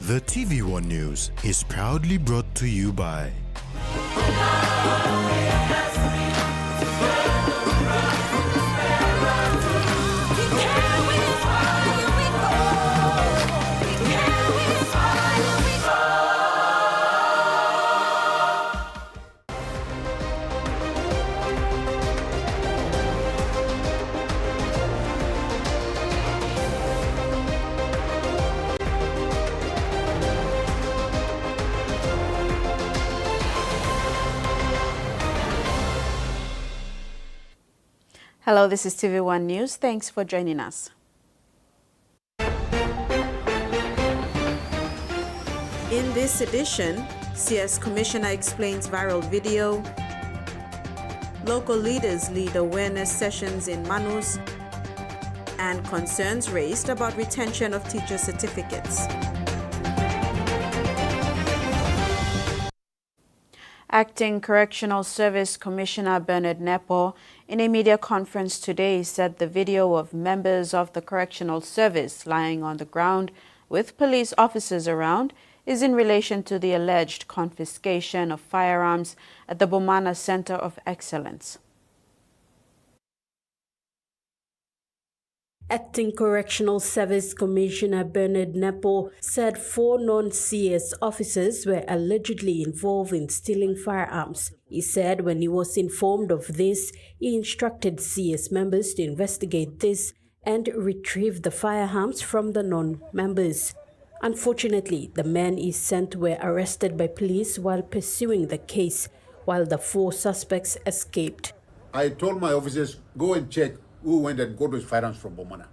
The TVWAN News is proudly brought to you by Hello, this is TVWAN News. Thanks for joining us. In this edition, CS Commissioner explains viral video, local leaders lead awareness sessions in Manus, and concerns raised about retention of teacher certificates. Acting Correctional Service Commissioner Bernard Nepo, in a media conference today, said the video of members of the Correctional Service lying on the ground with police officers around is in relation to the alleged confiscation of firearms at the Bomana Center of Excellence. Acting Correctional Service Commissioner Bernard Nepo said 4 non-CS officers were allegedly involved in stealing firearms. He said when he was informed of this, he instructed CS members to investigate this and retrieve the firearms from the non-members. Unfortunately, the men he sent were arrested by police while pursuing the case, while the 4 suspects escaped. I told my officers, go and check who went and got those firearms from Bomana.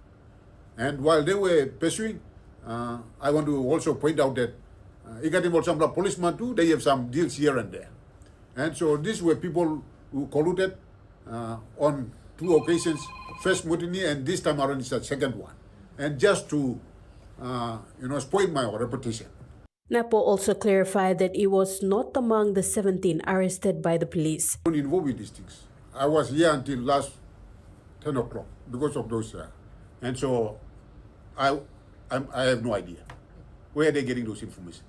And while they were pursuing, I want to also point out that Igatim also policemen too, they have some deals here and there. And so these were people who colluded on 2 occasions, first mutiny and this time around is the second one. And just to, spoil my reputation. Nepo also clarified that he was not among the 17 arrested by the police. I'm not involved with these things. I was here until last 10 o'clock because of those. And so I have no idea where they're getting those information.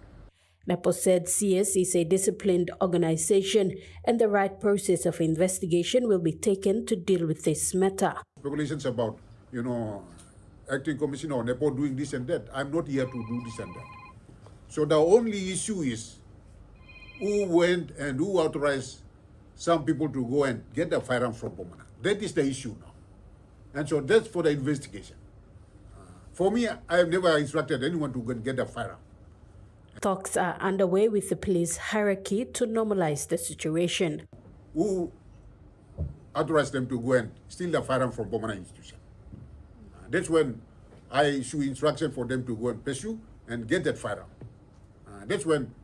Nepo said CS is a disciplined organization and the right process of investigation will be taken to deal with this matter. Speculations about, acting commissioner or Nepo doing this and that. I'm not here to do this and that. So the only issue is who went and who authorized some people to go and get the firearm from Bomana. That is the issue now. And so that's for the investigation. For me, I have never instructed anyone to go and get a firearm. Talks are underway with the police hierarchy to normalize the situation. Who authorized them to go and steal the firearm from Bomana institution? That's when I issue instruction for them to go and pursue and get that firearm. That's when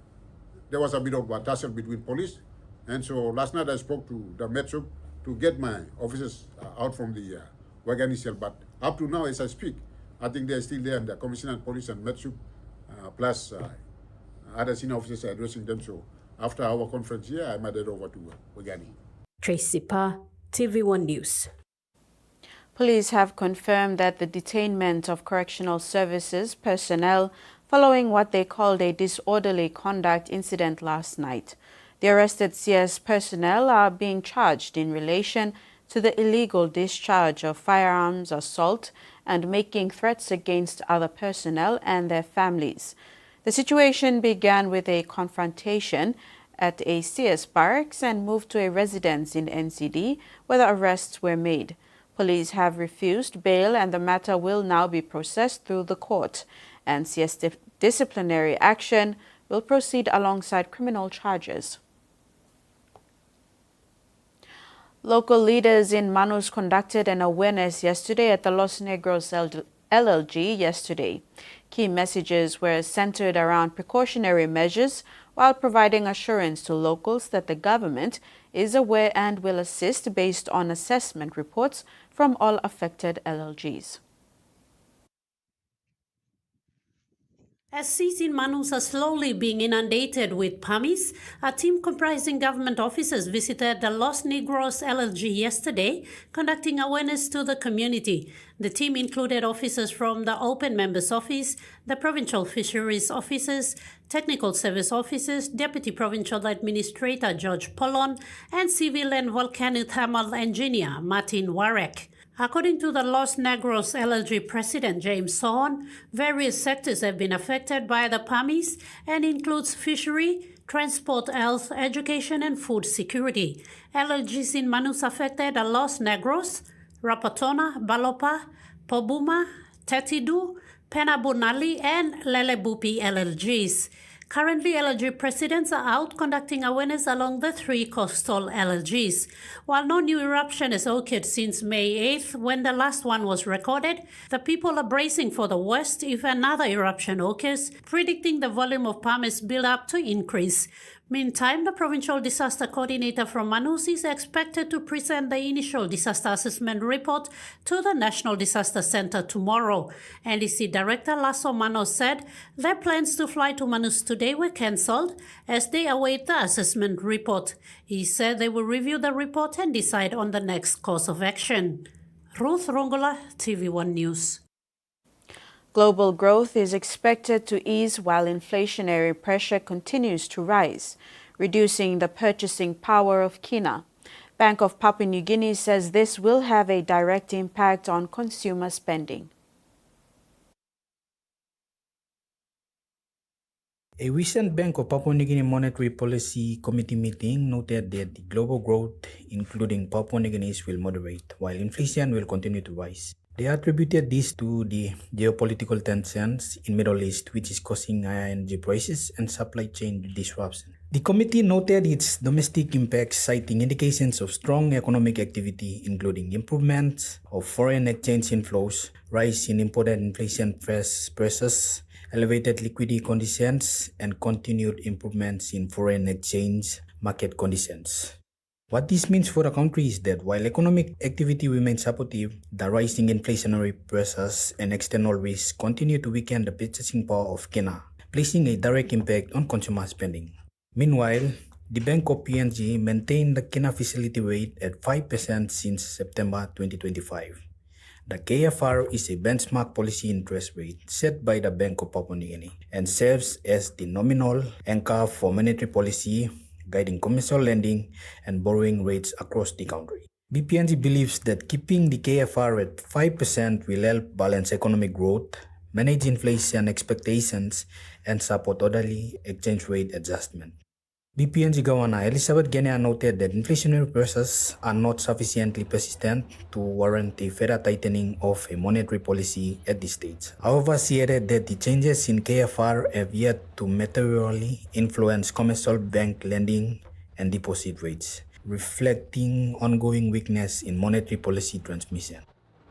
there was a bit of a tussle between police. And so last night I spoke to the Metro to get my officers out from the Wagani cell. But up to now, as I speak, I think they're still there, and the Commissioner of Police and Metro, plus other senior officers are addressing them. So after our conference here, I might head over to Wagani. Tracy Pa, TVWAN News. Police have confirmed that the detainment of correctional services personnel following what they called a disorderly conduct incident last night. The arrested CS personnel are being charged in relation to the illegal discharge of firearms, assault, and making threats against other personnel and their families. The situation began with a confrontation at a CS barracks and moved to a residence in NCD, where the arrests were made. Police have refused bail, and the matter will now be processed through the court, and CS disciplinary action will proceed alongside criminal charges. Local leaders in Manus conducted an awareness yesterday at the Los Negros LLG yesterday. Key messages were centered around precautionary measures while providing assurance to locals that the government is aware and will assist based on assessment reports from all affected LLGs. As seas in Manus are slowly being inundated with pummies, a team comprising government officers visited the Los Negros LLG yesterday, conducting awareness to the community. The team included officers from the Open Members Office, the Provincial Fisheries Officers, Technical Service Officers, Deputy Provincial Administrator George Polon, and Civil and Volcanothermal Engineer Martin Warek. According to the Los Negros LLG President James Sohon, various sectors have been affected by the pummies and includes fishery, transport, health, education, and food security. LLGs in Manus affected are Los Negros, Rapatona, Balopa, Pobuma, Tetidu, Penabunali, and Lelebupi LLGs. Currently, LLG presidents are out conducting awareness along the three coastal LLGs. While no new eruption has occurred since May 8th, when the last one was recorded, the people are bracing for the worst if another eruption occurs, predicting the volume of pumice build-up to increase. Meantime, the Provincial Disaster Coordinator from Manus is expected to present the initial disaster assessment report to the National Disaster Center tomorrow. NDC Director Lasso Manos said their plans to fly to Manus today were cancelled as they await the assessment report. He said they will review the report and decide on the next course of action. Ruth Rongola, TV1 News. Global growth is expected to ease while inflationary pressure continues to rise, reducing the purchasing power of kina. Bank of Papua New Guinea says this will have a direct impact on consumer spending. A recent Bank of Papua New Guinea Monetary Policy Committee meeting noted that the global growth, including Papua New Guinea's, will moderate, while inflation will continue to rise. They attributed this to the geopolitical tensions in Middle East, which is causing higher energy prices and supply chain disruption. The committee noted its domestic impacts, citing indications of strong economic activity, including improvements of foreign exchange inflows, rise in imported inflation pressures, elevated liquidity conditions, and continued improvements in foreign exchange market conditions. What this means for the country is that while economic activity remains supportive, the rising inflationary pressures and external risks continue to weaken the purchasing power of kina, placing a direct impact on consumer spending. Meanwhile, the Bank of PNG maintained the kina facility rate at 5% since September 2025. The KFR is a benchmark policy interest rate set by the Bank of Papua New Guinea and serves as the nominal anchor for monetary policy, guiding commercial lending and borrowing rates across the country. BPNG believes that keeping the KFR at 5% will help balance economic growth, manage inflation expectations, and support orderly exchange rate adjustment. BPNG Governor Elizabeth Genia noted that inflationary pressures are not sufficiently persistent to warrant a further tightening of a monetary policy at this stage. However, she added that the changes in KFR have yet to materially influence commercial bank lending and deposit rates, reflecting ongoing weakness in monetary policy transmission.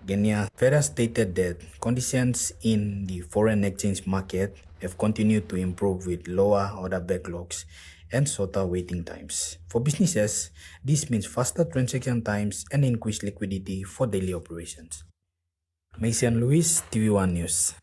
Genia further stated that conditions in the foreign exchange market have continued to improve with lower order backlogs and shorter waiting times. For businesses, this means faster transaction times and increased liquidity for daily operations. Mason Lewis, TV1 News.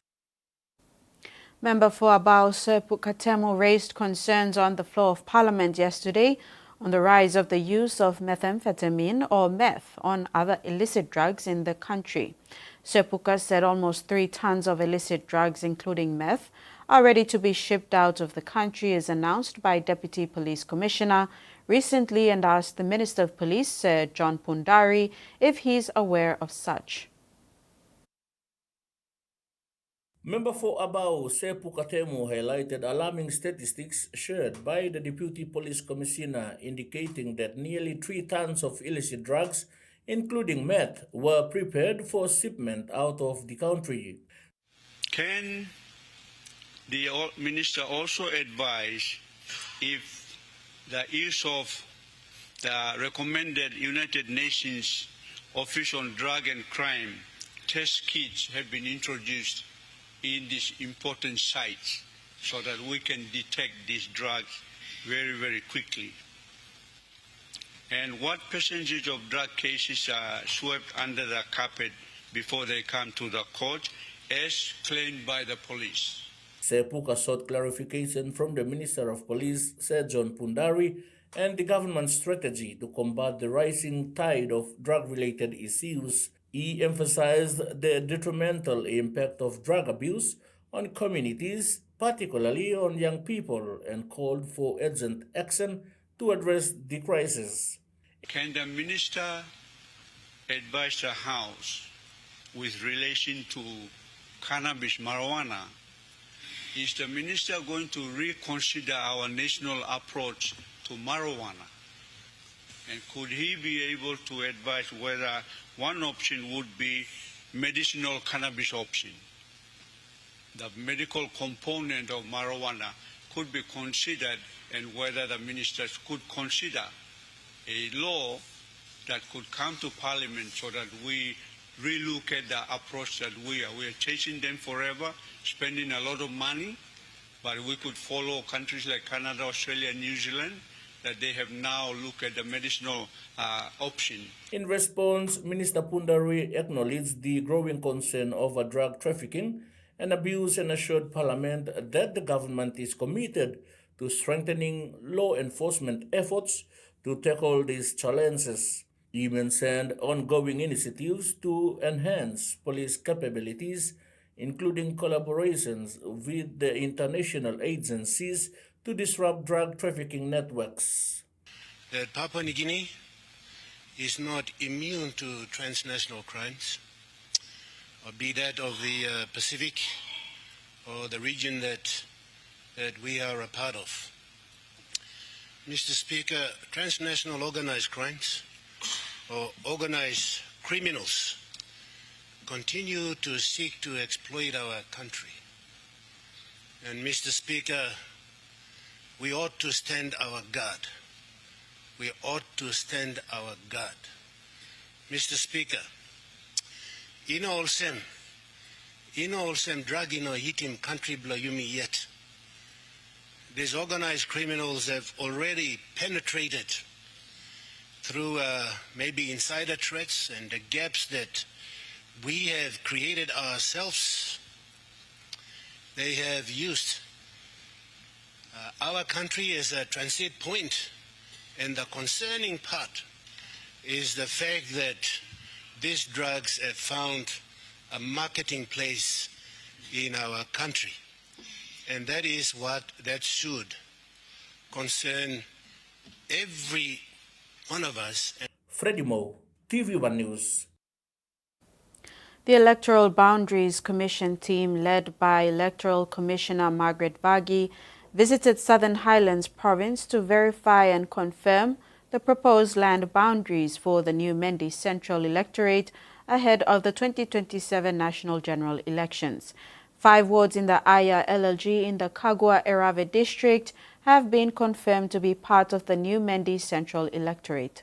Member for Abao Sir Pukatemo raised concerns on the floor of Parliament yesterday on the rise of the use of methamphetamine or meth on other illicit drugs in the country. Sir Puka said almost 3 tons of illicit drugs, including meth, are ready to be shipped out of the country, as announced by Deputy Police Commissioner recently, and asked the Minister of Police, Sir John Pundari, if he is aware of such. Member for Abao Sir Pukatemo highlighted alarming statistics shared by the Deputy Police Commissioner indicating that nearly 3 tons of illicit drugs, including meth, were prepared for shipment out of the country. Can the Minister also advise if the use of the recommended United Nations Office on Drug and Crime test kits have been introduced in these important sites so that we can detect these drugs very, very quickly? And what percentage of drug cases are swept under the carpet before they come to the court, as claimed by the police? Sepuka sought clarification from the Minister of Police, Sir John Pundari, and the government's strategy to combat the rising tide of drug-related issues. He emphasized the detrimental impact of drug abuse on communities, particularly on young people, and called for urgent action to address the crisis. Can the Minister advise the House with relation to cannabis, marijuana? Is the Minister going to reconsider our national approach to marijuana? And could he be able to advise whether one option would be medicinal cannabis option? The medical component of marijuana could be considered, and whether the ministers could consider a law that could come to Parliament so that we relook at the approach that we are chasing them forever, spending a lot of money, but we could follow countries like Canada, Australia, and New Zealand, that they have now looked at the medicinal option. In response, Minister Pundari acknowledged the growing concern over drug trafficking and abuse and assured Parliament that the government is committed to strengthening law enforcement efforts to tackle these challenges. He mentioned ongoing initiatives to enhance police capabilities, including collaborations with the international agencies to disrupt drug trafficking networks. That Papua New Guinea is not immune to transnational crimes, or be that of the Pacific or the region that we are a part of. Mr. Speaker, transnational organized crimes or organized criminals continue to seek to exploit our country. And Mr. Speaker, we ought to stand our guard. We ought to stand our guard. Mr. Speaker, ino olsem drug ino hitim country bla yumi yet. These organized criminals have already penetrated through maybe insider threats and the gaps that we have created ourselves. They have used our country as a transit point, and the concerning part is the fact that these drugs have found a marketing place in our country, and that is what that should concern every one of us. Freddie Moe, TVWAN News. The Electoral Boundaries Commission team, led by Electoral Commissioner Margaret Vagi, visited Southern Highlands Province to verify and confirm the proposed land boundaries for the new Mendi Central Electorate ahead of the 2027 National General Elections. 5 wards in the Aya LLG in the Kagwa Erave district have been confirmed to be part of the new Mendi Central Electorate.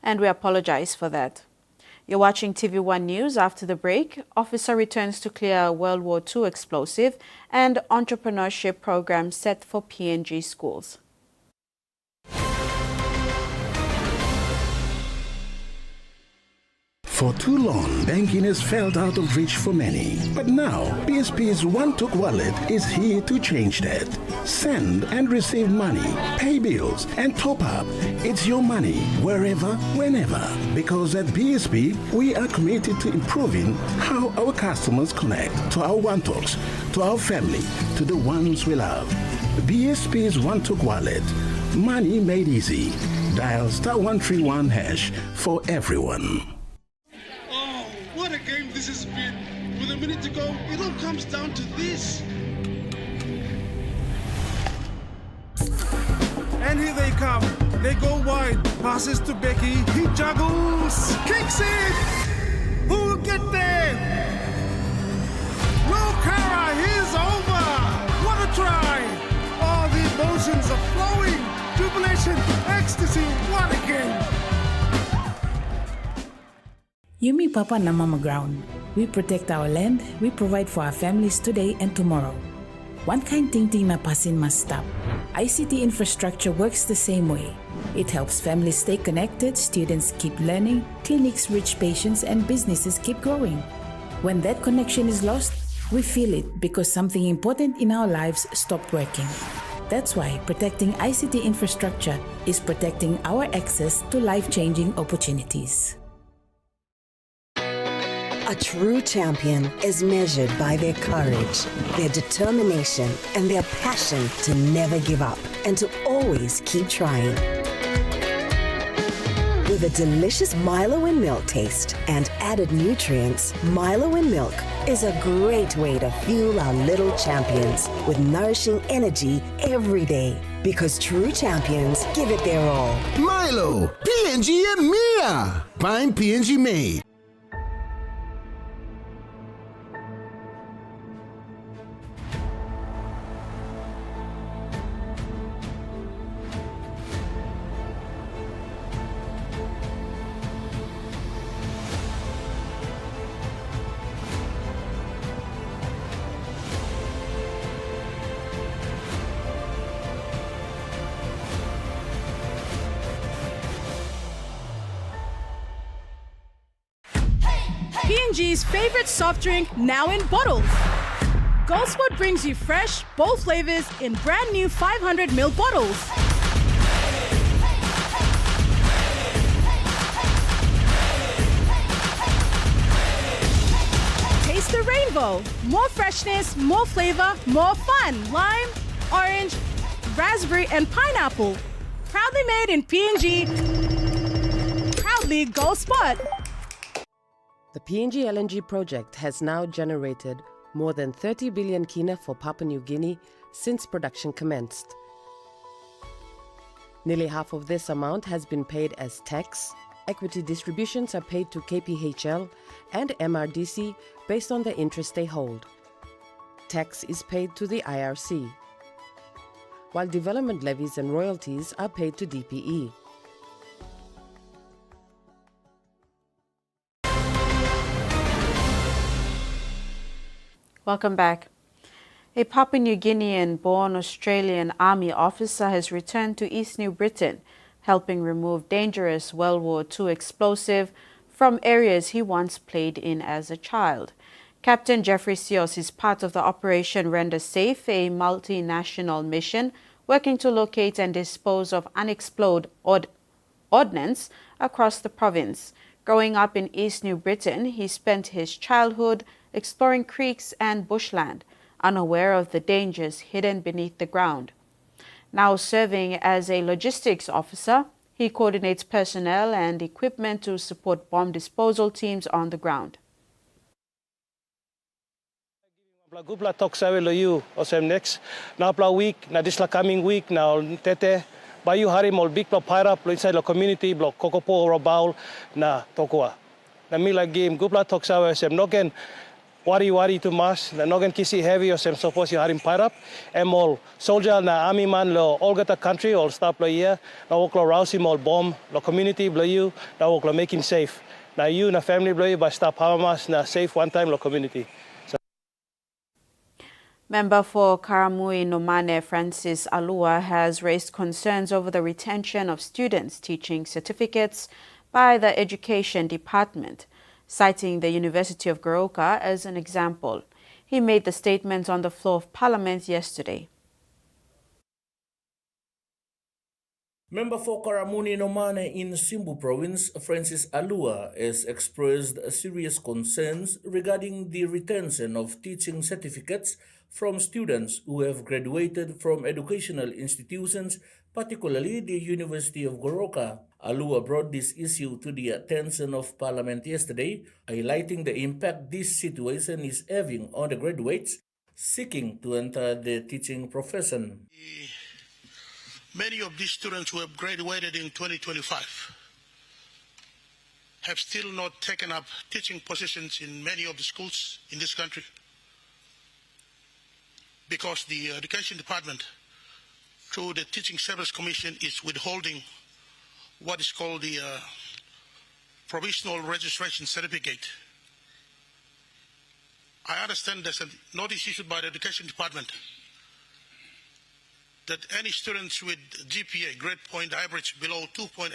And we apologize for that. You're watching TV1 News. After the break, officer returns to clear a World War II explosive and entrepreneurship program set for PNG schools. For too long, banking has felt out of reach for many. But now, BSP's One-Took Wallet is here to change that. Send and receive money, pay bills, and top up. It's your money, wherever, whenever. Because at BSP, we are committed to improving how our customers connect to our One-Talks, to our family, to the ones we love. BSP's One-Took Wallet. Money made easy. Dial *131# for everyone. What a game this has been. With a minute to go, it all comes down to this. And here they come. They go wide. Passes to Becky. He juggles. Kicks it. Who will get there? No, Kara. He's over. What a try. All the emotions are flowing. Jubilation. Ecstasy. What a game. Yumi Papa na Mama Ground. We protect our land, we provide for our families today and tomorrow. One kind thinking na pasin must stop. ICT infrastructure works the same way. It helps families stay connected, students keep learning, clinics reach patients, and businesses keep growing. When that connection is lost, we feel it because something important in our lives stopped working. That's why protecting ICT infrastructure is protecting our access to life-changing opportunities. A true champion is measured by their courage, their determination, and their passion to never give up and to always keep trying. With a delicious Milo in Milk taste and added nutrients, Milo in Milk is a great way to fuel our little champions with nourishing energy every day. Because true champions give it their all. Milo, PNG and Mia. Find PNG made. P&G's favorite soft drink now in bottles. Goldsport brings you fresh, bold flavors in brand new 500ml bottles. Taste the rainbow. More freshness, more flavor, more fun. Lime, orange, raspberry, and pineapple. Proudly made in P&G. Proudly Goldsport. The PNG LNG project has now generated more than 30 billion kina for Papua New Guinea since production commenced. Nearly half of this amount has been paid as tax. Equity distributions are paid to KPHL and MRDC based on the interest they hold. Tax is paid to the IRC, while development levies and royalties are paid to DPE. Welcome back. A Papua New Guinean-born Australian Army officer has returned to East New Britain, helping remove dangerous World War II explosive from areas he once played in as a child. Captain Jeffrey Sios is part of the Operation Render Safe, a multinational mission working to locate and dispose of unexploded ordnance across the province. Growing up in East New Britain, he spent his childhood exploring creeks and bushland, unaware of the dangers hidden beneath the ground. Now serving as a logistics officer, he coordinates personnel and equipment to support bomb disposal teams on the ground. Gupla talk sawe lo you osem next na pla week na this la coming week na tete ba you hari mol big pla paira pla inside the community block kokopo robaul na tokua na mila game Gupla talk sawe osem nogen wari to mas na nogen kisi heavy osem suppose you harim paira emol soldier na army man lo all gata country all stop lo here na woklo rouse mol bomb lo community blo you na woklo make him safe na you na family blo you by stop hamas na safe one time lo community. Member for Karamui Nomane Francis Alua has raised concerns over the retention of students teaching certificates by the Education Department, citing the University of Goroka as an example. He made the statement on the floor of Parliament yesterday. Member for Karamuni Nomane in Simbu Province, Francis Alua, has expressed serious concerns regarding the retention of teaching certificates from students who have graduated from educational institutions, particularly the University of Goroka. Alua brought this issue to the attention of Parliament yesterday, highlighting the impact this situation is having on the graduates seeking to enter the teaching profession. Many of these students who have graduated in 2025 have still not taken up teaching positions in many of the schools in this country, because the Education Department, through the Teaching Service Commission, is withholding what is called the Provisional Registration Certificate. I understand there's a notice issued by the Education Department that any students with GPA, grade point average, below 2.8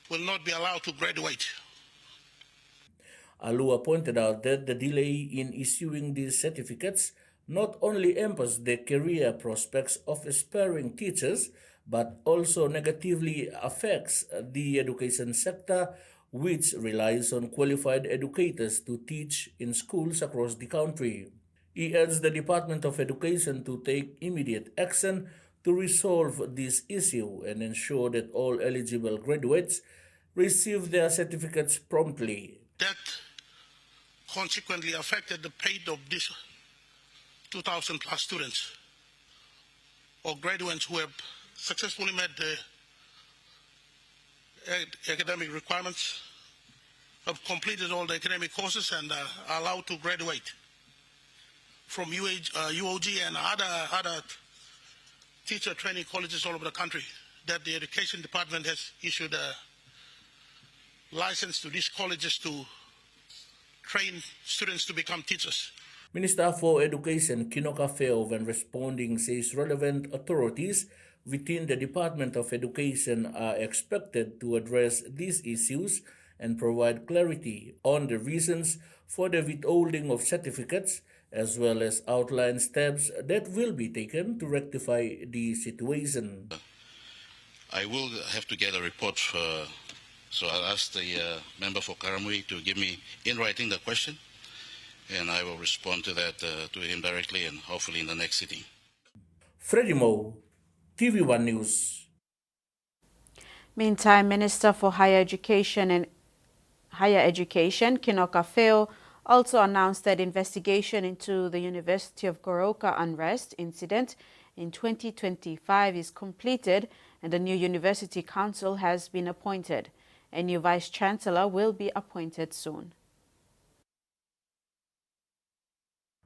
will not be allowed to graduate. Alua pointed out that the delay in issuing these certificates not only hampers the career prospects of aspiring teachers, but also negatively affects the education sector, which relies on qualified educators to teach in schools across the country. He urged the Department of Education to take immediate action to resolve this issue and ensure that all eligible graduates receive their certificates promptly. That consequently affected the fate of these 2,000 plus students or graduates who have successfully met the academic requirements, have completed all the academic courses and are allowed to graduate from UOG and other teacher training colleges all over the country, that the Education Department has issued a license to these colleges to train students to become teachers. Minister for Education Kinoka Feo, when responding, says relevant authorities within the Department of Education are expected to address these issues and provide clarity on the reasons for the withholding of certificates, as well as outline steps that will be taken to rectify the situation. I will have to get a report, so I'll ask the member for Karamui to give me in writing the question, and I will respond to that to him directly and hopefully in the next sitting. Freddie Moe, TVWAN News. Meantime, Minister for Higher Education, Kinoka Feo, also announced that investigation into the University of Goroka unrest incident in 2025 is completed and a new University Council has been appointed. A new Vice-Chancellor will be appointed soon.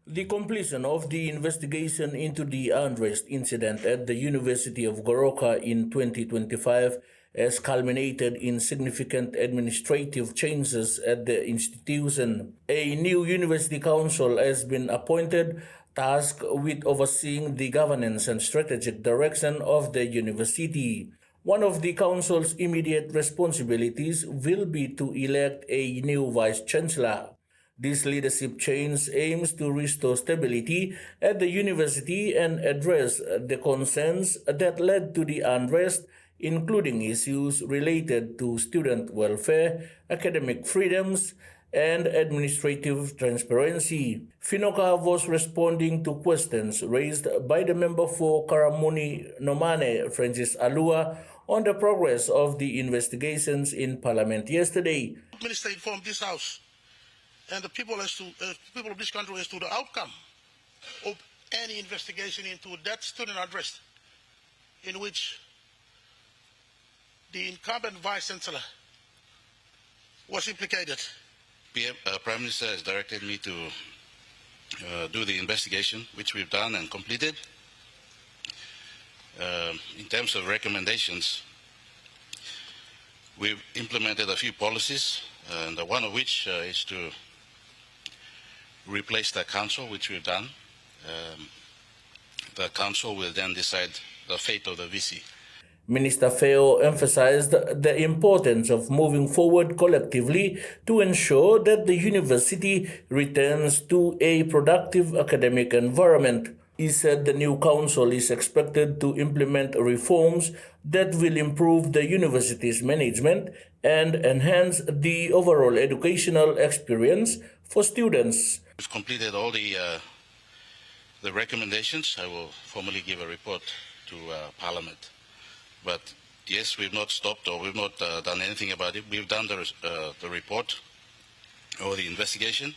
The completion of the investigation into the unrest incident at the University of Goroka in 2025 has culminated in significant administrative changes at the institution. A new University Council has been appointed, tasked with overseeing the governance and strategic direction of the university. One of the Council's immediate responsibilities will be to elect a new Vice-Chancellor. This leadership change aims to restore stability at the university and address the concerns that led to the unrest, including issues related to student welfare, academic freedoms, and administrative transparency. Finoka was responding to questions raised by the member for Karamuni Nomane, Francis Alua, on the progress of the investigations in Parliament yesterday. The Minister informed this House and the people people of this country as to the outcome of any investigation into that student unrest in which the incumbent Vice-Chancellor was implicated. Prime Minister has directed me to do the investigation, which we've done and completed. In terms of recommendations, we've implemented a few policies, and one of which is to replace the council, which we've done. The council will then decide the fate of the VC. Minister Feo emphasized the importance of moving forward collectively to ensure that the university returns to a productive academic environment. He said the new council is expected to implement reforms that will improve the university's management and enhance the overall educational experience for students. We've completed all the recommendations. I will formally give a report to Parliament. But yes, we've not stopped or we've not done anything about it. We've done the report or the investigation,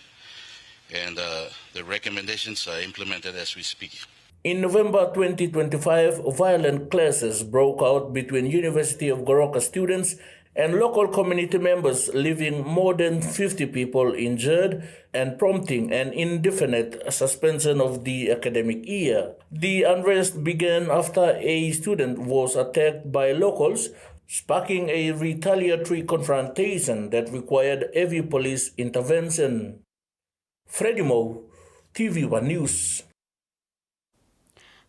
and the recommendations are implemented as we speak. In November 2025, violent clashes broke out between University of Goroka students and local community members, leaving more than 50 people injured and prompting an indefinite suspension of the academic year. The unrest began after a student was attacked by locals, sparking a retaliatory confrontation that required heavy police intervention. Freddie Moe, TVWAN News.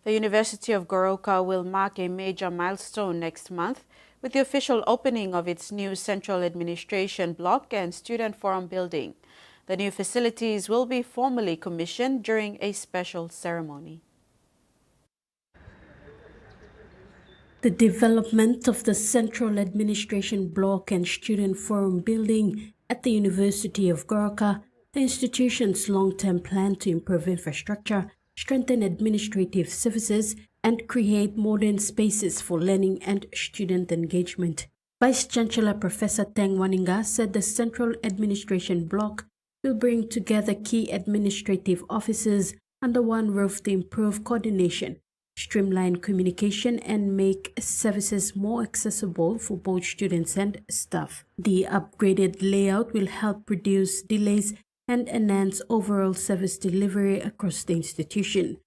The University of Goroka will mark a major milestone next month with the official opening of its new Central Administration Block and Student Forum building. The new facilities will be formally commissioned during a special ceremony. The development of the Central Administration Block and Student Forum building at the University of Goroka, the institution's long-term plan to improve infrastructure, strengthen administrative services, and create modern spaces for learning and student engagement. Vice-Chancellor Professor Teng Waninga said the Central Administration Block will bring together key administrative offices under one roof to improve coordination, streamline communication, and make services more accessible for both students and staff. The upgraded layout will help reduce delays and enhance overall service delivery across the institution.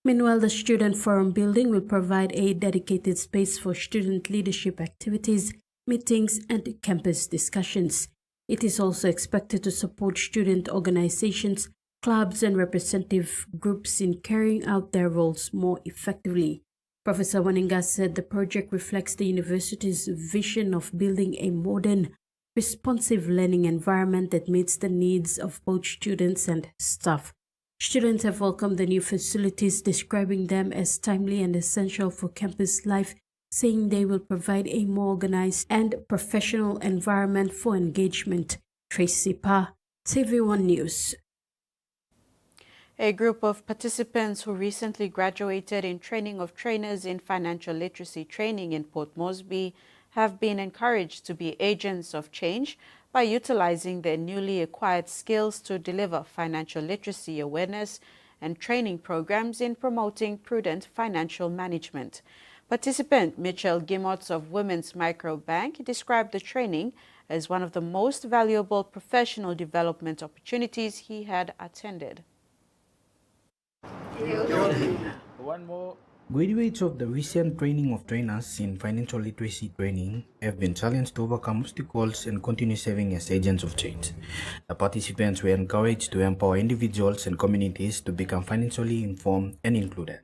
Meanwhile, the Student Forum building will provide a dedicated space for student leadership activities, meetings, and campus discussions. It is also expected to support student organizations, clubs, and representative groups in carrying out their roles more effectively. Professor Waninga said the project reflects the university's vision of building a modern, responsive learning environment that meets the needs of both students and staff. Students have welcomed the new facilities, describing them as timely and essential for campus life, saying they will provide a more organized and professional environment for engagement. Tracy Pa, TVWAN News. A group of participants who recently graduated in training of trainers in financial literacy training in Port Moresby have been encouraged to be agents of change by utilizing their newly acquired skills to deliver financial literacy awareness and training programs in promoting prudent financial management. Participant Mitchell Gimotz of Women's Microbank described the training as one of the most valuable professional development opportunities he had attended. Graduates of the recent training of trainers in financial literacy training have been challenged to overcome obstacles and continue serving as agents of change. The participants were encouraged to empower individuals and communities to become financially informed and included.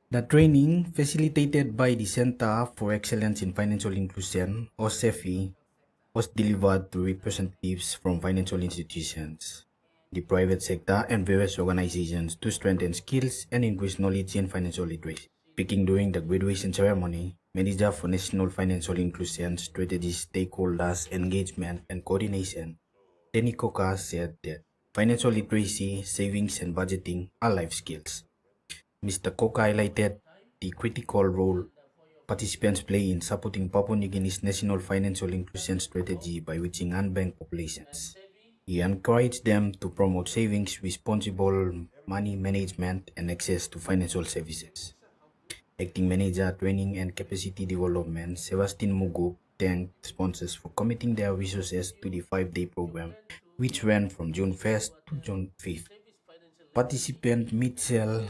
The training, facilitated by the Center for Excellence in Financial Inclusion, or CEFI, was delivered to representatives from financial institutions, the private sector, and various organizations to strengthen skills and increase knowledge in financial literacy. Speaking during the graduation ceremony, Manager for National Financial Inclusion Strategy Stakeholders Engagement and Coordination, Denny Coca, said that financial literacy, savings, and budgeting are life skills. Mr. Coca highlighted the critical role participants play in supporting Papua New Guinea's national financial inclusion strategy by reaching unbanked populations. He encouraged them to promote savings, responsible money management, and access to financial services. Acting Manager, Training and Capacity Development, Sebastian Mugu, thanked sponsors for committing their resources to the 5-day program, which ran from June 1st to June 5th. Participant Mitchell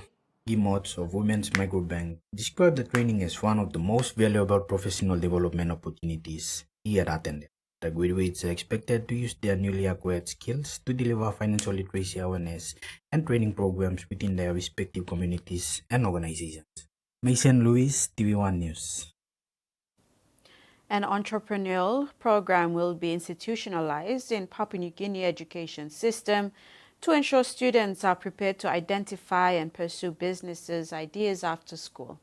Gimotz of Women's Microbank described the training as one of the most valuable professional development opportunities he had attended. The graduates are expected to use their newly acquired skills to deliver financial literacy awareness and training programs within their respective communities and organizations. Mason Lewis, TVWAN News. An entrepreneurial program will be institutionalized in Papua New Guinea education system to ensure students are prepared to identify and pursue businesses' ideas after school.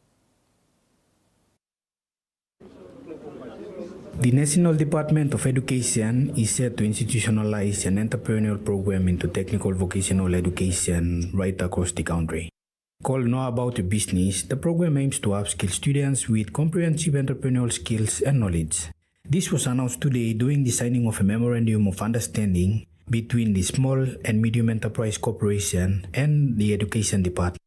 The National Department of Education is set to institutionalize an entrepreneurial program into technical vocational education right across the country. Called Know About Your Business, the program aims to upskill students with comprehensive entrepreneurial skills and knowledge. This was announced today during the signing of a Memorandum of Understanding between the Small and Medium Enterprise Corporation and the Education Department.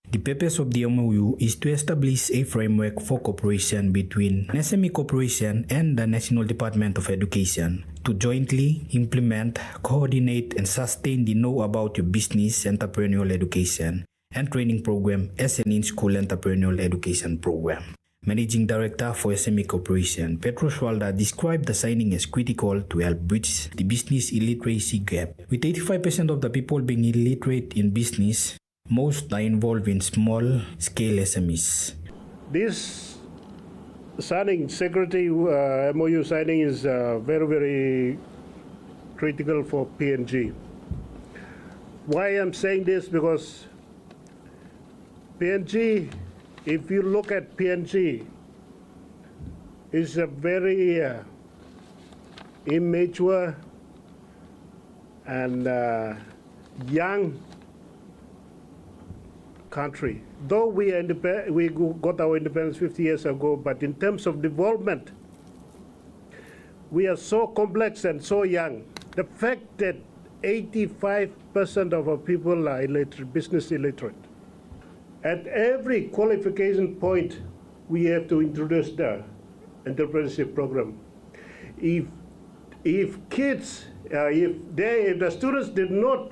The purpose of the MOU is to establish a framework for cooperation between SME Corporation and the National Department of Education to jointly implement, coordinate, and sustain the Know About Your Business entrepreneurial education and training program as an in-school entrepreneurial education program. Managing Director for SME Corporation, Petros Walda, described the signing as critical to help bridge the business illiteracy gap. With 85% of the people being illiterate in business, Most are involved in small-scale SMEs. This signing, security MOU signing is very, very critical for PNG. Why I'm saying this? Because PNG, if you look at PNG, is a very immature and young country. Though we got our independence 50 years ago, but in terms of development, we are so complex and so young. The fact that 85% of our people are illiterate, business illiterate. At every qualification point, we have to introduce the entrepreneurship program. If kids, if the students did not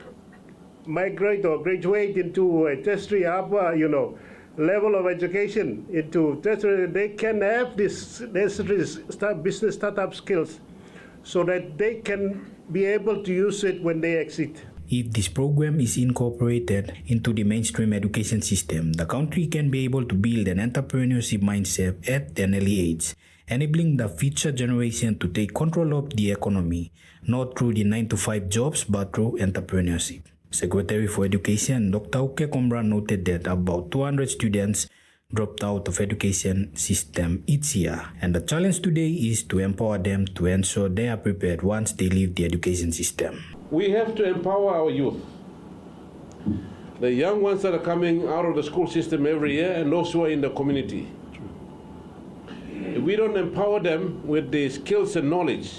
migrate or graduate into a tertiary upper, level of education into tertiary, they can have this necessary business startup skills so that they can be able to use it when they exit. If this program is incorporated into the mainstream education system, the country can be able to build an entrepreneurship mindset at an early age, enabling the future generation to take control of the economy, not through the 9-to-5 jobs, but through entrepreneurship. Secretary for Education Dr. Uke Komra noted that about 200 students dropped out of education system each year, and the challenge today is to empower them to ensure they are prepared once they leave the education system. We have to empower our youth, the young ones that are coming out of the school system every year and those who are in the community. If we don't empower them with the skills and knowledge,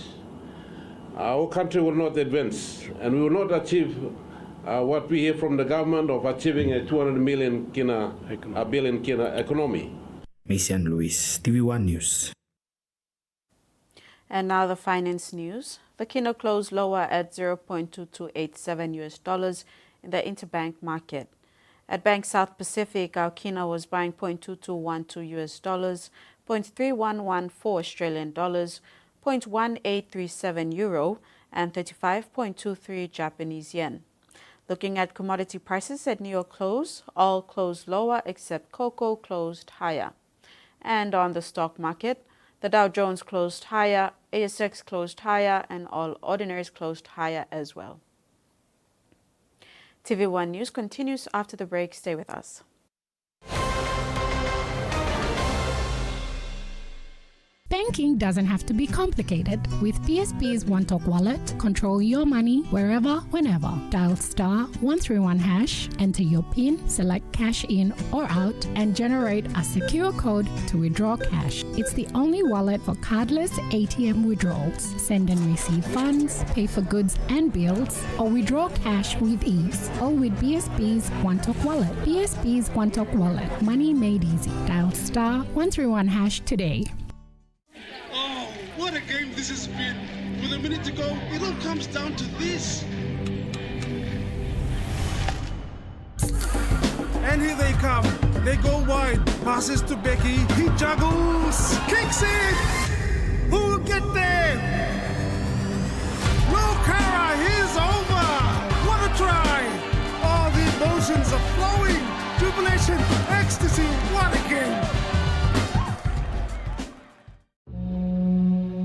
our country will not advance and we will not achieve what we hear from the government of achieving a 200 million billion kina economy. Mason Luis, TVWAN News. And now the finance news. The kina closed lower at $0.2287 in the interbank market. At Bank South Pacific, our kina was buying $0.2212 $0.3114 Australian dollars, €0.1837 euro, and 35.23 Japanese yen. Looking at commodity prices at New York close, all closed lower except cocoa closed higher. And on the stock market, the Dow Jones closed higher, ASX closed higher, and all ordinaries closed higher as well. TV1 News continues after the break. Stay with us. Banking doesn't have to be complicated. With PSP's OneTalk Wallet, control your money wherever, whenever. Dial *131#, enter your PIN, select cash in or out, and generate a secure code to withdraw cash. It's the only wallet for cardless ATM withdrawals. Send and receive funds, pay for goods and bills, or withdraw cash with ease. All with PSP's OneTalk Wallet. PSP's OneTalk Wallet. Money made easy. Dial *131# today. What a game this has been. With a minute to go, it all comes down to this. And here they come. They go wide. Passes to Becky. He juggles. Kicks it. Who will get there? Lokara, he's over. What a try. All the emotions are flowing. Jubilation, ecstasy. What a game.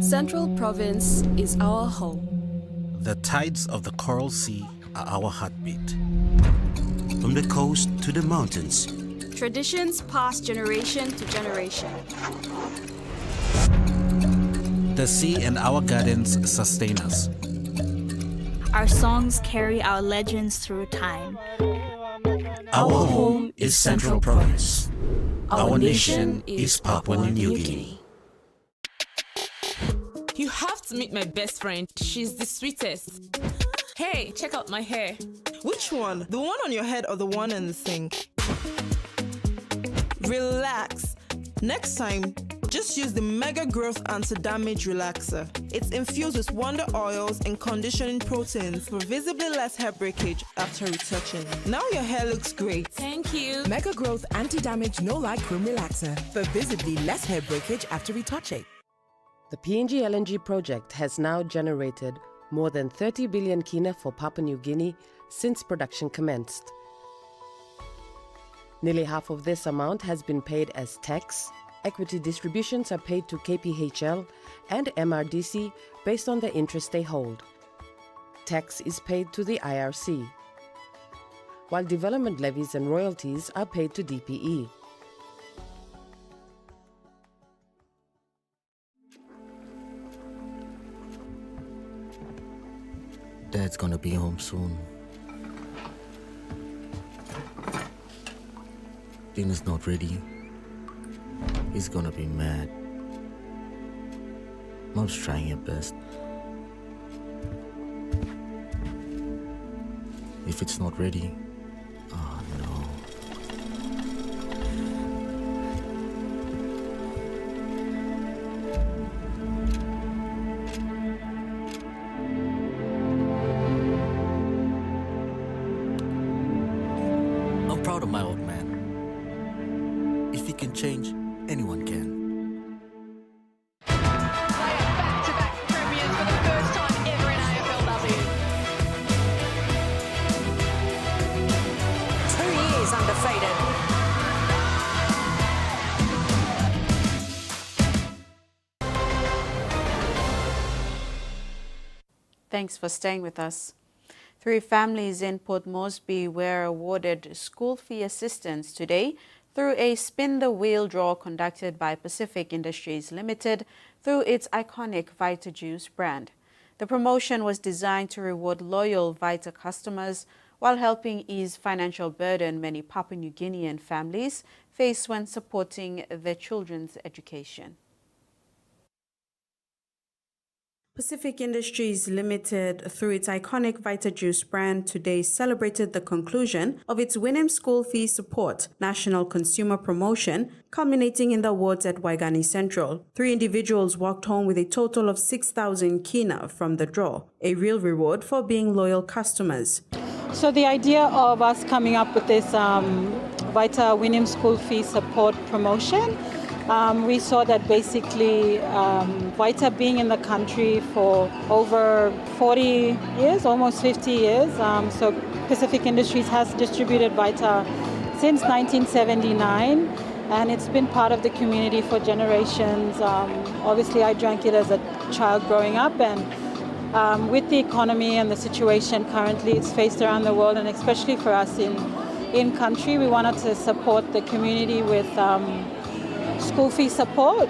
Central Province is our home. The tides of the Coral Sea are our heartbeat. From the coast to the mountains. Traditions pass generation to generation. The sea and our gardens sustain us. Our songs carry our legends through time. Our home is Central Province. Our nation is Papua New Guinea. You have to meet my best friend. She's the sweetest. Hey, check out my hair. Which one? The one on your head or the one in the sink? Relax. Next time, just use the Mega Growth Anti-Damage Relaxer. It's infused with wonder oils and conditioning proteins for visibly less hair breakage after retouching. Now your hair looks great. Thank you. Mega Growth Anti-Damage No-Light Cream Relaxer for visibly less hair breakage after retouching. The PNG LNG project has now generated more than 30 billion kina for Papua New Guinea since production commenced. Nearly half of this amount has been paid as tax. Equity distributions are paid to KPHL and MRDC based on the interest they hold. Tax is paid to the IRC, while development levies and royalties are paid to DPE. Dad's gonna be home soon. Dinner's not ready. He's gonna be mad. Mom's trying her best. If it's not ready, oh no. I'm proud of my old man. If he can change, anyone can. Thanks for staying with us. 3 families in Port Moresby were awarded school fee assistance today through a spin the wheel draw conducted by Pacific Industries Limited through its iconic Vita Juice brand. The promotion was designed to reward loyal Vita customers while helping ease financial burden many Papua New Guinean families face when supporting their children's education. Pacific Industries Limited, through its iconic Vita Juice brand, today celebrated the conclusion of its Winham School Fee Support National Consumer Promotion, culminating in the awards at Waigani Central. 3 individuals walked home with a total of 6,000 kina from the draw, a real reward for being loyal customers. So the idea of us coming up with this Vita Winham School Fee Support Promotion, we saw that basically Vita being in the country for over 40 years, almost 50 years. So Pacific Industries has distributed Vita since 1979, and it's been part of the community for generations. Obviously, I drank it as a child growing up, and with the economy and the situation currently it's faced around the world, and especially for us in country, we wanted to support the community with school fee support,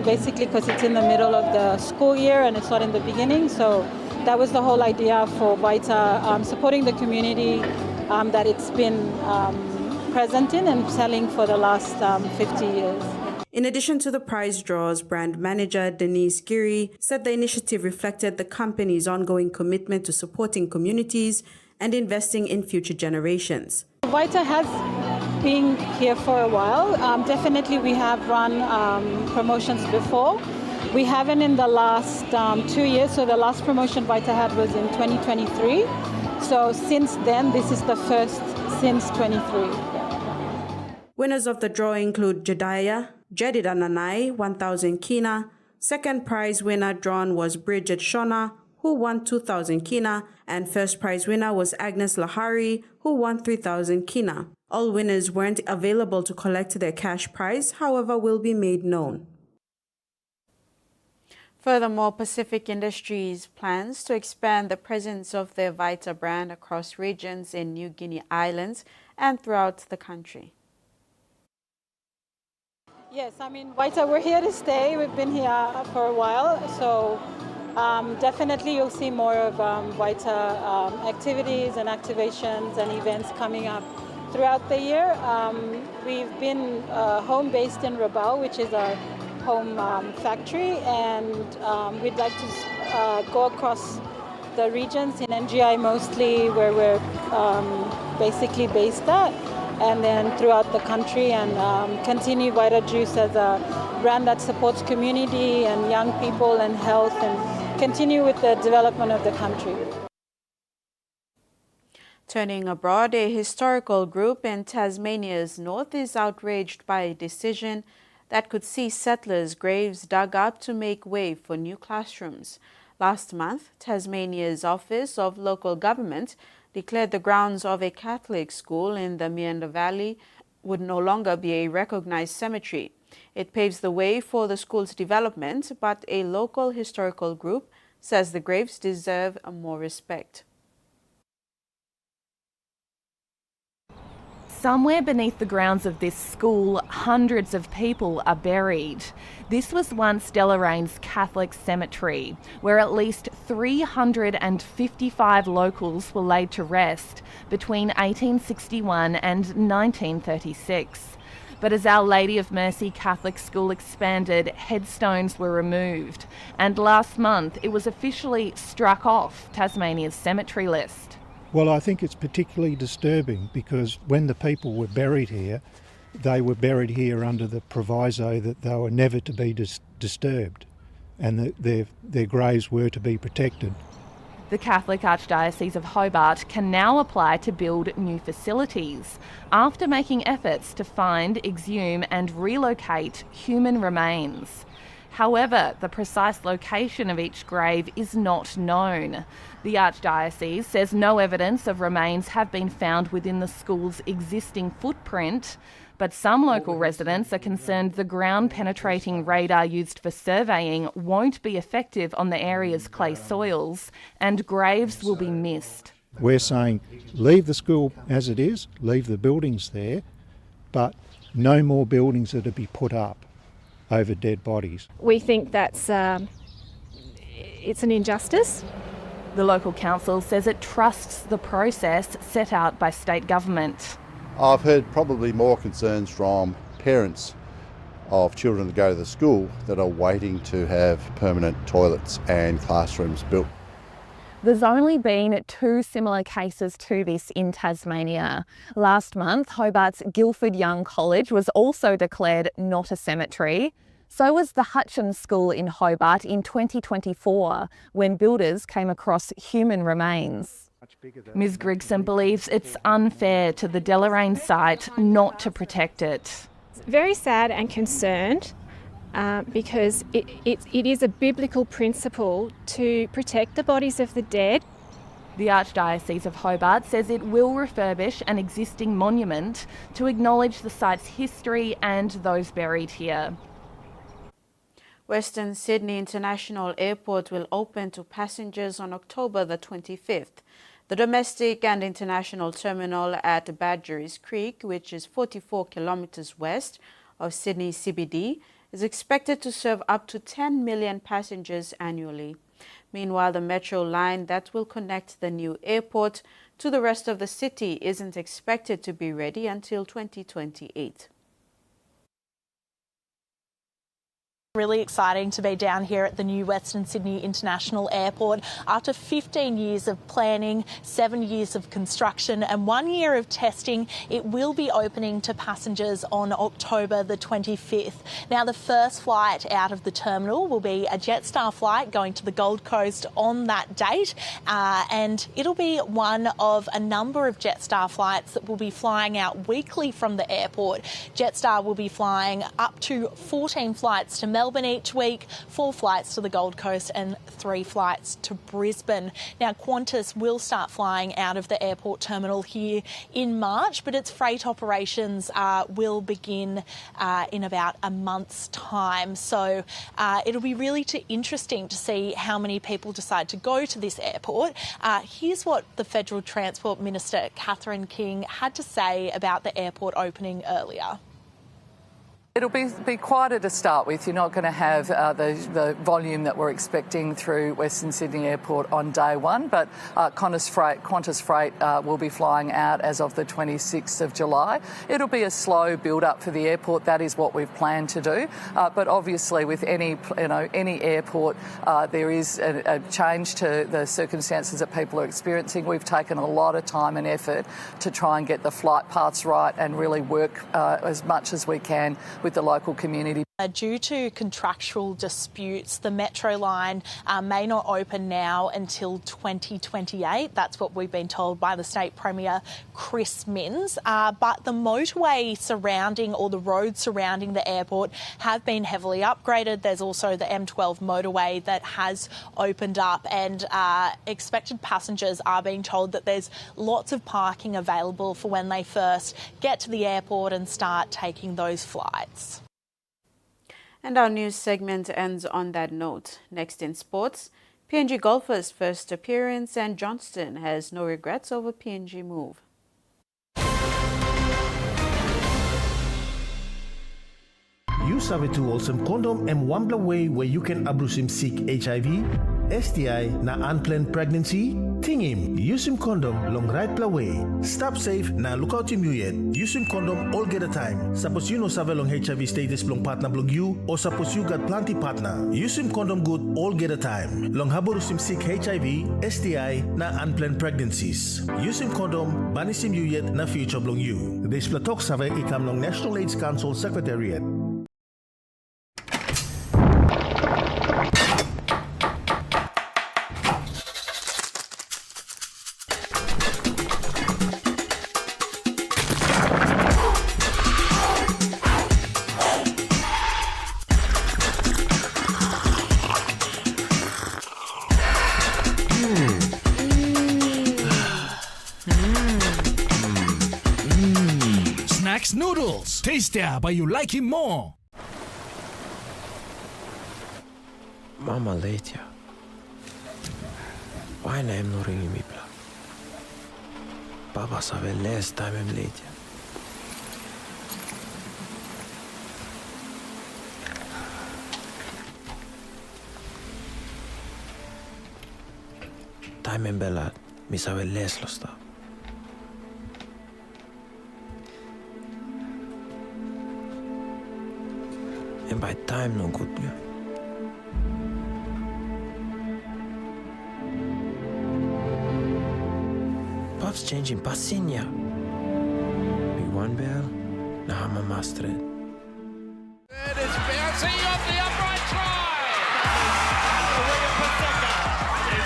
basically because it's in the middle of the school year and it's not in the beginning. So that was the whole idea for Vita, supporting the community that it's been present in and selling for the last 50 years. In addition to the prize draws, brand manager Denise Giri said the initiative reflected the company's ongoing commitment to supporting communities and investing in future generations. Vita has been here for a while. Definitely we have run promotions before. We haven't in the last 2 years, so the last promotion Vita had was in 2023. So since then, this is the first since 23. Winners of the draw include Jedediah Nanai, 1,000 kina. Second prize winner drawn was Bridget Shona, who won 2,000 kina, and first prize winner was Agnes Lahari, who won 3,000 kina. All winners weren't available to collect their cash prize, however, will be made known. Furthermore, Pacific Industries plans to expand the presence of their Vita brand across regions in New Guinea Islands and throughout the country. Yes, I mean, Vita, we're here to stay. We've been here for a while, so definitely you'll see more of Vita activities and activations and events coming up throughout the year. We've been home-based in Rabaul, which is our home factory, and we'd like to go across the regions in NGI mostly, where we're basically based at, and then throughout the country, and continue Vita Juice as a brand that supports community and young people and health, and continue with the development of the country. Turning abroad, a historical group in Tasmania's north is outraged by a decision that could see settlers' graves dug up to make way for new classrooms. Last month, Tasmania's Office of Local Government declared the grounds of a Catholic school in the Meander Valley would no longer be a recognized cemetery. It paves the way for the school's development, but a local historical group says the graves deserve more respect. Somewhere beneath the grounds of this school, hundreds of people are buried. This was once Delorain's Catholic cemetery, where at least 355 locals were laid to rest between 1861 and 1936. But as Our Lady of Mercy Catholic School expanded, headstones were removed, and last month it was officially struck off Tasmania's cemetery list. Well, I think it's particularly disturbing because when the people were buried here, they were buried here under the proviso that they were never to be disturbed and that their graves were to be protected. The Catholic Archdiocese of Hobart can now apply to build new facilities after making efforts to find, exhume and relocate human remains. However, the precise location of each grave is not known. The Archdiocese says no evidence of remains have been found within the school's existing footprint, but some local residents are concerned the ground-penetrating radar used for surveying won't be effective on the area's clay soils, and graves will be missed. We're saying leave the school as it is, leave the buildings there, but no more buildings are to be put up over dead bodies. We think that's it's an injustice. The local council says it trusts the process set out by state government. I've heard probably more concerns from parents of children that go to the school that are waiting to have permanent toilets and classrooms built. There's only been 2 similar cases to this in Tasmania. Last month, Hobart's Guildford Young College was also declared not a cemetery. So was the Hutchins School in Hobart in 2024, when builders came across human remains. Ms Grigson believes it's unfair to the Delorain site not to protect it. Very sad and concerned because it is a biblical principle to protect the bodies of the dead. The Archdiocese of Hobart says it will refurbish an existing monument to acknowledge the site's history and those buried here. Western Sydney International Airport will open to passengers on October the 25th. The domestic and international terminal at Badgerys Creek, which is 44 kilometres west of Sydney CBD, is expected to serve up to 10 million passengers annually. Meanwhile, the metro line that will connect the new airport to the rest of the city isn't expected to be ready until 2028. Really exciting to be down here at the new Western Sydney International Airport. After 15 years of planning, 7 years of construction and 1 year of testing, it will be opening to passengers on October the 25th. Now, the first flight out of the terminal will be a Jetstar flight going to the Gold Coast on that date, and it'll be one of a number of Jetstar flights that will be flying out weekly from the airport. Jetstar will be flying up to 14 flights to Melbourne each week, 4 flights to the Gold Coast and 3 flights to Brisbane. Now, Qantas will start flying out of the airport terminal here in March, but its freight operations will begin in about a month's time. So it'll be really interesting to see how many people decide to go to this airport. Here's what the Federal Transport Minister, Catherine King, had to say about the airport opening earlier. It'll be quieter to start with. You're not going to have the volume that we're expecting through Western Sydney Airport on day one, but Qantas Freight will be flying out as of the 26th of July. It'll be a slow build-up for the airport. That is what we've planned to do. But obviously, with any airport, there is a change to the circumstances that people are experiencing. We've taken a lot of time and effort to try and get the flight paths right and really work as much as we can with the local community. Due to contractual disputes, the Metro line may not open now until 2028. That's what we've been told by the State Premier, Chris Minns. But the motorway surrounding, or the roads surrounding the airport, have been heavily upgraded. There's also the M12 motorway that has opened up, and expected passengers are being told that there's lots of parking available for when they first get to the airport and start taking those flights. And our news segment ends on that note. Next in sports, PNG golfers' first appearance, and Johnston has no regrets over PNG move. You sabi to awesome condom and one way where you can abrusim seek HIV, STI na unplanned pregnancy. Tingim, use him condom long right way. Stop safe na look out him you yet. Use him condom all get a time. Suppose you know save long HIV status long partner blog you, or suppose you got plenty partner. Use him condom good all get a time. Long haborusim seek HIV, STI na unplanned pregnancies. Use him condom banisim you yet na future blog you. This platok save ikam long National AIDS Council Secretariat. Snacks noodles. Tastier, but you like him more. Mama late. Why na em no ringi mi pla? Papa sabe less time em late. Time em bella, mi sabe less lo sta. And by time no good new. Pop's changing pasinya. We one bell, now I'm a master. It is bouncing off the upright try.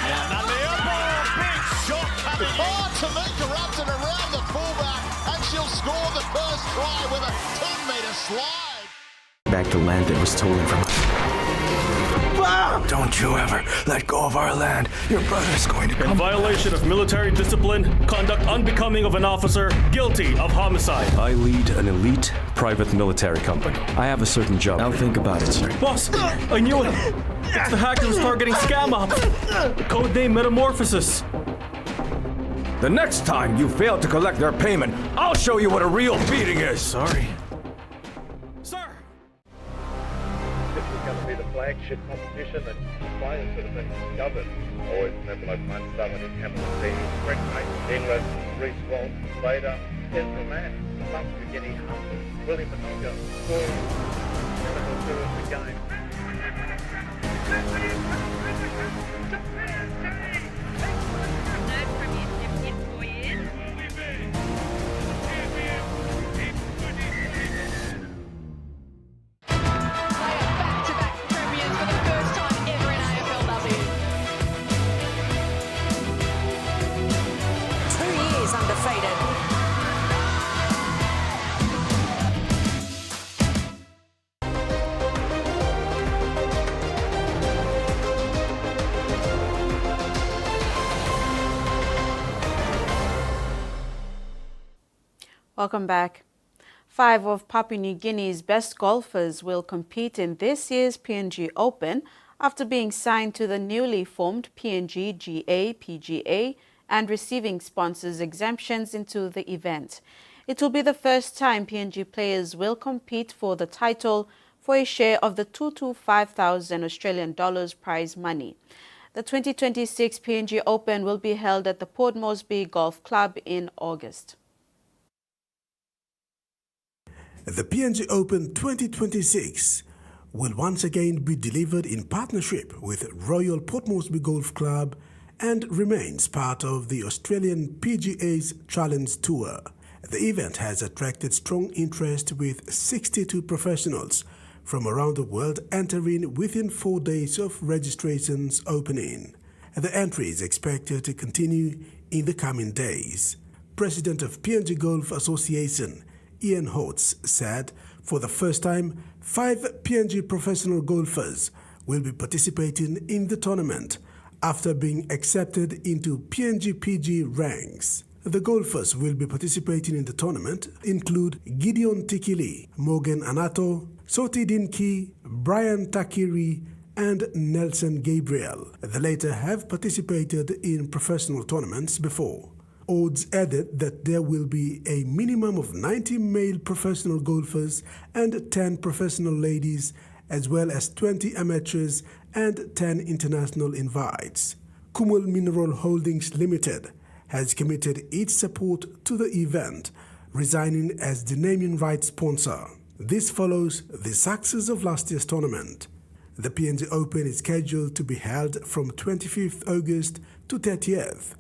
And the ball, big shot coming in. Oh, Tamika wrapped it around the fullback, and she'll score the first try with a 10-metre slide. Back to land that was stolen from us. Don't you ever let go of our land. Your brother's going to come. In violation of military discipline, conduct unbecoming of an officer, guilty of homicide. I lead an elite private military company. I have a certain job. I'll think about it, sir. Boss, I knew it. It's the hackers who's targeting Scam Ops. Codename Metamorphosis. The next time you fail to collect their payment, I'll show you what a real beating is. Sorry. Going to be the flagship competition that players that have been discovered. Always remember like Munn, Southern, and Hamilton, Greg Mason, English, Reece Walsh, Slater, Ezra Mann, Papua New Guinea, Hunter, William Minoga, Corey, Chemical Tours, the game. Welcome back. 5 of Papua New Guinea's best golfers will compete in this year's PNG Open after being signed to the newly formed PNG GA PGA and receiving sponsors' exemptions into the event. It will be the first time PNG players will compete for the title for a share of the 225,000 Australian dollars prize money. The 2026 PNG Open will be held at the Port Moresby Golf Club in August. The PNG Open 2026 will once again be delivered in partnership with Royal Port Moresby Golf Club and remains part of the Australian PGA's Challenge Tour. The event has attracted strong interest with 62 professionals from around the world entering within 4 days of registration's opening. The entry is expected to continue in the coming days. President of PNG Golf Association, Ian Holtz, said for the first time, 5 PNG professional golfers will be participating in the tournament after being accepted into PNG PG ranks. The golfers will be participating in the tournament include Gideon Tikili, Morgan Anato, Soti Dinki, Brian Takiri, and Nelson Gabriel. The latter have participated in professional tournaments before. Odds added that there will be a minimum of 90 male professional golfers and 10 professional ladies, as well as 20 amateurs and 10 international invites. Kumul Mineral Holdings Limited has committed its support to the event, resigning as the naming rights sponsor. This follows the success of last year's tournament. The PNG Open is scheduled to be held from 25th August to 30th.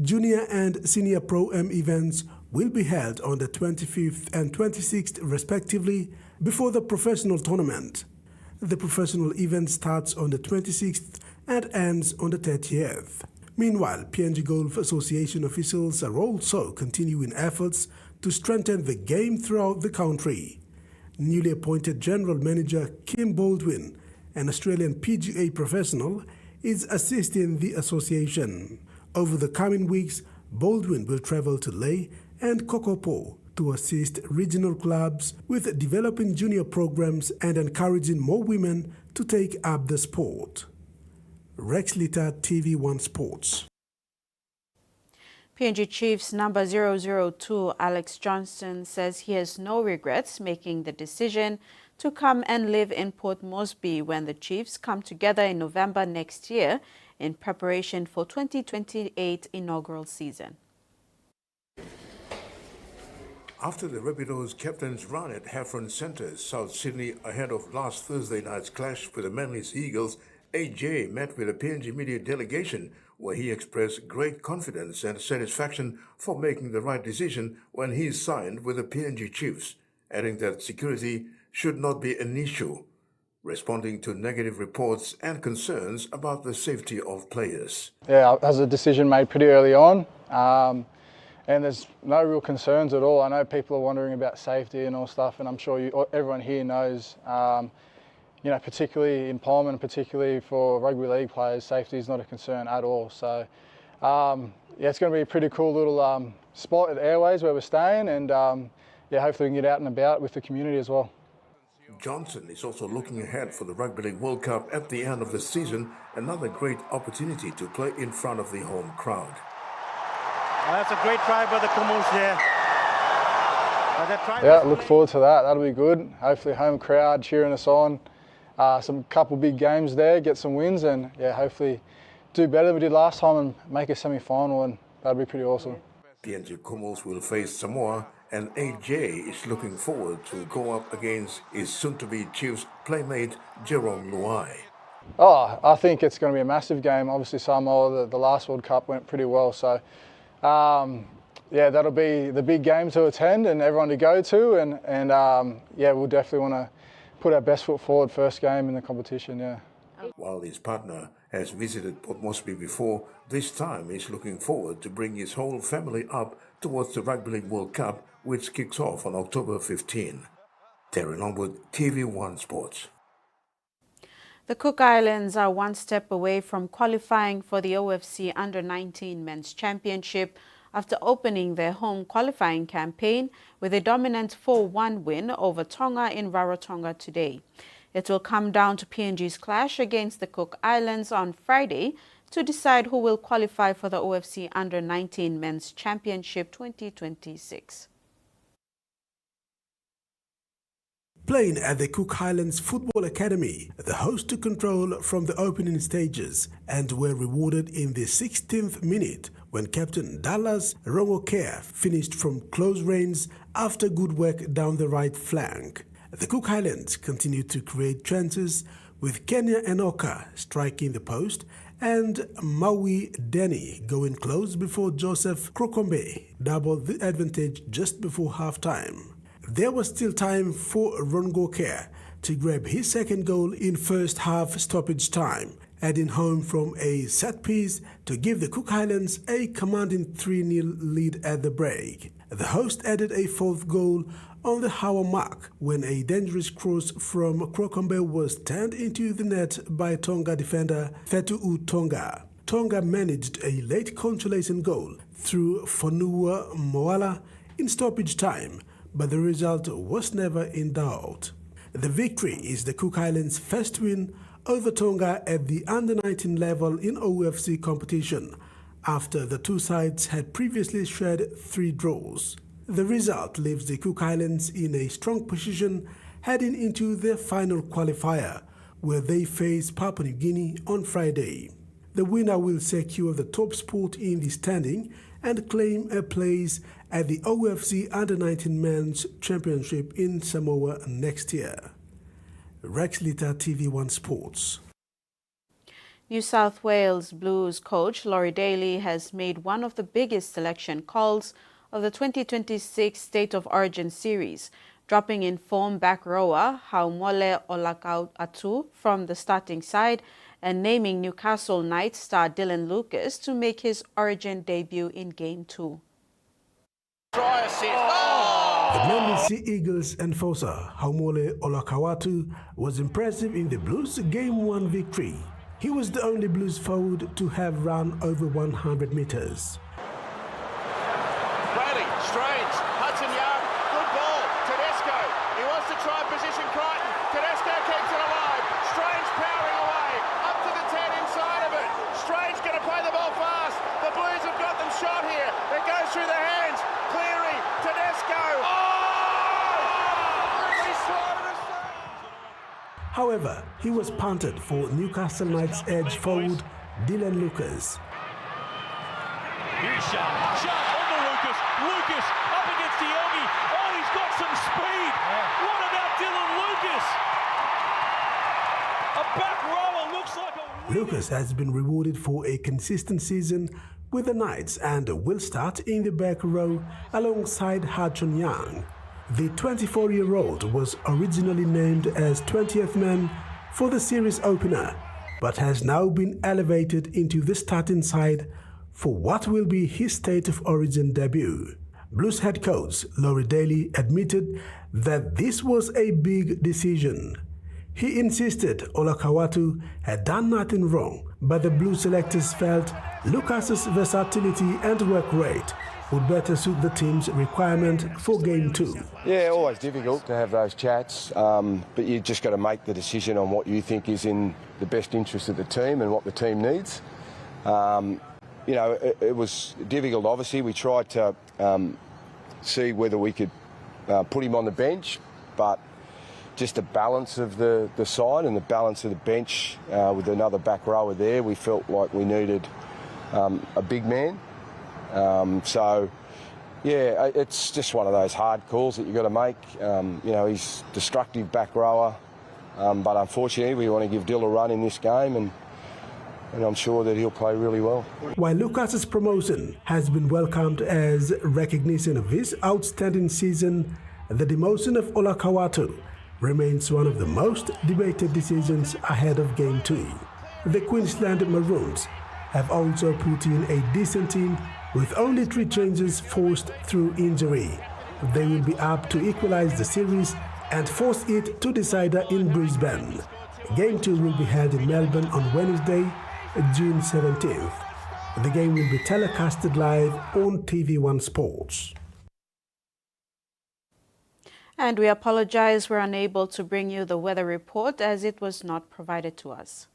Junior and Senior Pro-Am events will be held on the 25th and 26th respectively before the professional tournament. The professional event starts on the 26th and ends on the 30th. Meanwhile, PNG Golf Association officials are also continuing efforts to strengthen the game throughout the country. Newly appointed General Manager Kim Baldwin, an Australian PGA professional, is assisting the association. Over the coming weeks, Baldwin will travel to Lae and Kokopo to assist regional clubs with developing junior programs and encouraging more women to take up the sport. Rex Litter, TV1 Sports. PNG Chiefs number 002 Alex Johnston says he has no regrets making the decision to come and live in Port Moresby when the Chiefs come together in November next year in preparation for 2028 inaugural season. After the Rabbitohs captains run at Heffron Centre, South Sydney, ahead of last Thursday night's clash with the Manly's Eagles, AJ met with a PNG media delegation where he expressed great confidence and satisfaction for making the right decision when he signed with the PNG Chiefs, adding that security should not be an issue, responding to negative reports and concerns about the safety of players. Yeah, that was a decision made pretty early on, and there's no real concerns at all. I know people are wondering about safety and all stuff, and I'm sure everyone here knows, particularly in Palmer and particularly for rugby league players, safety is not a concern at all. So, it's going to be a pretty cool little spot at Airways where we're staying, and hopefully we can get out and about with the community as well. Johnson is also looking ahead for the Rugby League World Cup at the end of the season, another great opportunity to play in front of the home crowd. That's a great try by the Kumuls there. Yeah, look forward to that. That'll be good. Hopefully home crowd cheering us on. Some couple big games there, get some wins, and hopefully do better than we did last time and make a semi-final, and that'll be pretty awesome. PNG Kumuls will face Samoa, and AJ is looking forward to go up against his soon-to-be Chiefs playmate Jerome Luai. Oh, I think it's going to be a massive game. Obviously Samoa, the last World Cup went pretty well, so that'll be the big game to attend and everyone to go to, and we'll definitely want to put our best foot forward first game in the competition, While his partner has visited Port Moresby before, this time he's looking forward to bring his whole family up towards the Rugby League World Cup, which kicks off on October 15. Terry Longwood, TV1 Sports. The Cook Islands are one step away from qualifying for the OFC Under-19 Men's Championship after opening their home qualifying campaign with a dominant 4-1 win over Tonga in Rarotonga today. It will come down to PNG's clash against the Cook Islands on Friday to decide who will qualify for the OFC Under-19 Men's Championship 2026. Playing at the Cook Highlands Football Academy, the hosts took control from the opening stages and were rewarded in the 16th minute when Captain Dallas Rongokea finished from close range after good work down the right flank. The Cook Highlands continued to create chances with Kenya Enoka striking the post and Maui Denny going close before Joseph Krokombe doubled the advantage just before halftime. There was still time for Rongokea to grab his second goal in first half stoppage time, adding home from a set piece to give the Cook Highlands a commanding 3-0 lead at the break. The host added a fourth goal on the hour mark when a dangerous cross from Krokombe was turned into the net by Tonga defender Fetu'u Tonga. Tonga managed a late consolation goal through Fonua Moala in stoppage time, but the result was never in doubt. The victory is the Cook Islands' first win over Tonga at the under-19 level in OFC competition, after the two sides had previously shared 3 draws. The result leaves the Cook Islands in a strong position heading into their final qualifier, where they face Papua New Guinea on Friday. The winner will secure the top spot in the standing and claim a place at the OFC Under-19 Men's Championship in Samoa next year. Rex Litter, TVWAN Sports. New South Wales Blues coach Laurie Daly has made one of the biggest selection calls of the 2026 State of Origin series, dropping in form back rower Haumole Olakau'atu from the starting side and naming Newcastle Knights star Dylan Lucas to make his Origin debut in Game 2. Try assist. The Manly Sea Eagles enforcer Haumole Olakau'atu was impressive in the Blues Game 1 victory. He was the only Blues forward to have run over 100 meters. Brady, Strange, Hudson Young, good ball, Tedesco, he wants to try and position Crichton, Tedesco keeps it alive, Strange powering away, up to the 10 inside of it, Strange going to play the ball fast, the Blues have got them shot here, it goes through the hands, Cleary, Tedesco, However, he was punted for Newcastle Knights edge forward Dylan Lucas. Here's Sharp on the Lucas, Lucas up against Diogi, oh he's got some speed, what about Dylan Lucas? A back rower looks like a... Lucas has been rewarded for a consistent season with the Knights and will start in the back row alongside Hachon Yang. The 24-year-old was originally named as 20th man for the series opener, but has now been elevated into the starting side for what will be his State of Origin debut. Blues head coach Laurie Daly admitted that this was a big decision. He insisted Olakau'atu had done nothing wrong, but the Blues selectors felt Lucas's versatility and work rate would better suit the team's requirement for Game 2. Yeah, always difficult to have those chats, but you just got to make the decision on what you think is in the best interest of the team and what the team needs. You know, it was difficult, obviously. We tried to see whether we could put him on the bench, but just the balance of the side and the balance of the bench with another back rower there, we felt like we needed a big man. So, yeah, it's just one of those hard calls that you've got to make. You know, he's destructive back rower, but unfortunately we want to give Dill a run in this game, and I'm sure that he'll play really well. While Lucas's promotion has been welcomed as recognition of his outstanding season, the demotion of Olakau'atu remains one of the most debated decisions ahead of Game 2. The Queensland Maroons have also put in a decent team with only 3 changes forced through injury. They will be up to equalize the series and force it to decider in Brisbane. Game 2 will be held in Melbourne on Wednesday, June 17th. The game will be telecasted live on TV1 Sports. And we apologize we're unable to bring you the weather report as it was not provided to us.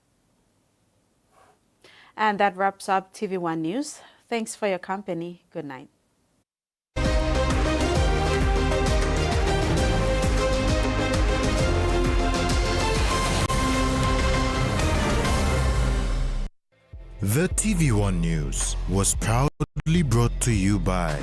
And that wraps up TV1 News. Thanks for your company. Good night. The TV1 News was proudly brought to you by